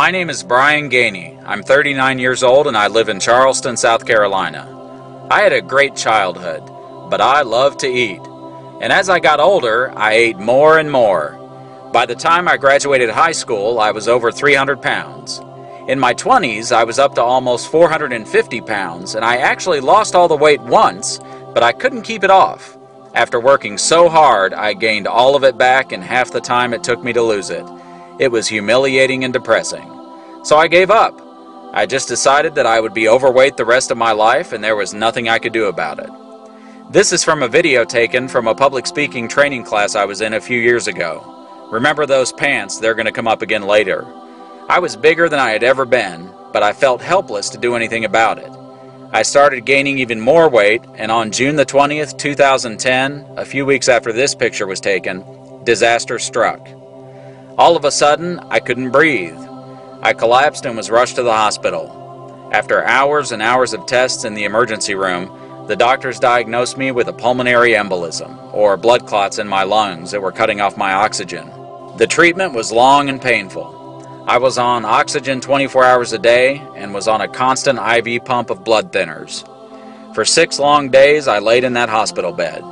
My name is Brian Gainey. I'm 39 years old and I live in Charleston, South Carolina. I had a great childhood, but I love to eat. And as I got older, I ate more and more. By the time I graduated high school, I was over 300 pounds. In my 20s, I was up to almost 450 pounds, and I actually lost all the weight once, but I couldn't keep it off. After working so hard, I gained all of it back in half the time it took me to lose it. It was humiliating and depressing. So I gave up. I just decided that I would be overweight the rest of my life and there was nothing I could do about it. This is from a video taken from a public speaking training class I was in a few years ago. Remember those pants, they're going to come up again later. I was bigger than I had ever been, but I felt helpless to do anything about it. I started gaining even more weight, and on June the 20th, 2010, a few weeks after this picture was taken, disaster struck. All of a sudden, I couldn't breathe. I collapsed and was rushed to the hospital. After hours and hours of tests in the emergency room, the doctors diagnosed me with a pulmonary embolism, or blood clots in my lungs that were cutting off my oxygen. The treatment was long and painful. I was on oxygen 24 hours a day and was on a constant IV pump of blood thinners. For 6 long days, I laid in that hospital bed.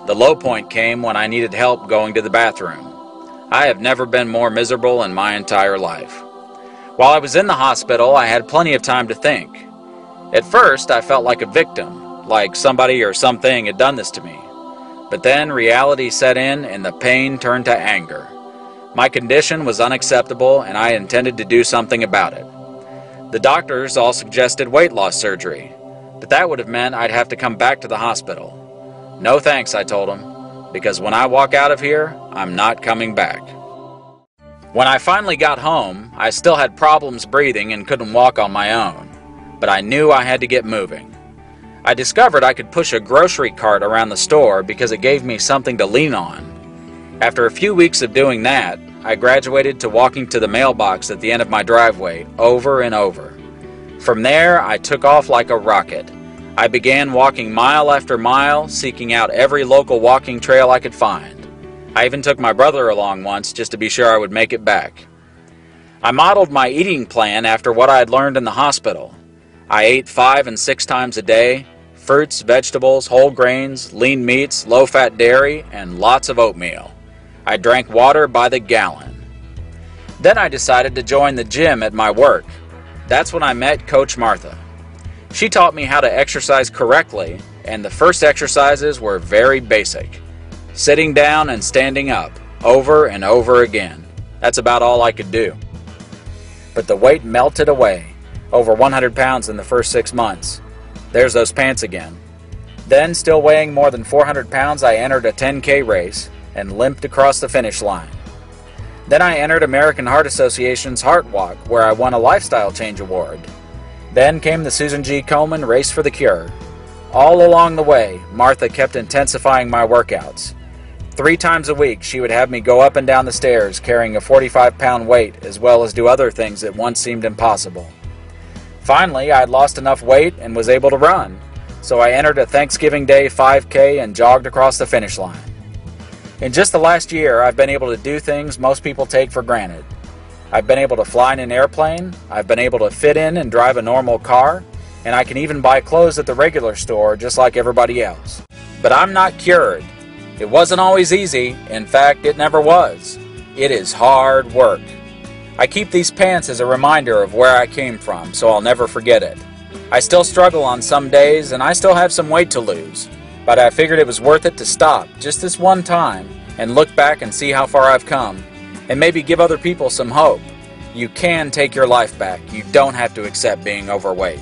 The low point came when I needed help going to the bathroom. I have never been more miserable in my entire life. While I was in the hospital, I had plenty of time to think. At first, I felt like a victim, like somebody or something had done this to me. But then reality set in and the pain turned to anger. My condition was unacceptable and I intended to do something about it. The doctors all suggested weight loss surgery, but that would have meant I'd have to come back to the hospital. No thanks, I told them. Because when I walk out of here, I'm not coming back. When I finally got home, I still had problems breathing and couldn't walk on my own, but I knew I had to get moving. I discovered I could push a grocery cart around the store because it gave me something to lean on. After a few weeks of doing that, I graduated to walking to the mailbox at the end of my driveway over and over. From there, I took off like a rocket. I began walking mile after mile, seeking out every local walking trail I could find. I even took my brother along once just to be sure I would make it back. I modeled my eating plan after what I had learned in the hospital. I ate 5 and 6 times a day, fruits, vegetables, whole grains, lean meats, low-fat dairy, and lots of oatmeal. I drank water by the gallon. Then I decided to join the gym at my work. That's when I met Coach Martha. She taught me how to exercise correctly, and the first exercises were very basic. Sitting down and standing up, over and over again. That's about all I could do. But the weight melted away, over 100 pounds in the first 6 months. There's those pants again. Then, still weighing more than 400 pounds, I entered a 10K race and limped across the finish line. Then I entered American Heart Association's Heart Walk, where I won a Lifestyle Change Award. Then came the Susan G. Komen Race for the Cure. All along the way, Martha kept intensifying my workouts. 3 times a week, she would have me go up and down the stairs carrying a 45-pound weight, as well as do other things that once seemed impossible. Finally, I had lost enough weight and was able to run, so I entered a Thanksgiving Day 5K and jogged across the finish line. In just the last year, I've been able to do things most people take for granted. I've been able to fly in an airplane, I've been able to fit in and drive a normal car, and I can even buy clothes at the regular store just like everybody else. But I'm not cured. It wasn't always easy. In fact, it never was. It is hard work. I keep these pants as a reminder of where I came from, so I'll never forget it. I still struggle on some days, and I still have some weight to lose. But I figured it was worth it to stop just this one time and look back and see how far I've come. And maybe give other people some hope. You can take your life back. You don't have to accept being overweight.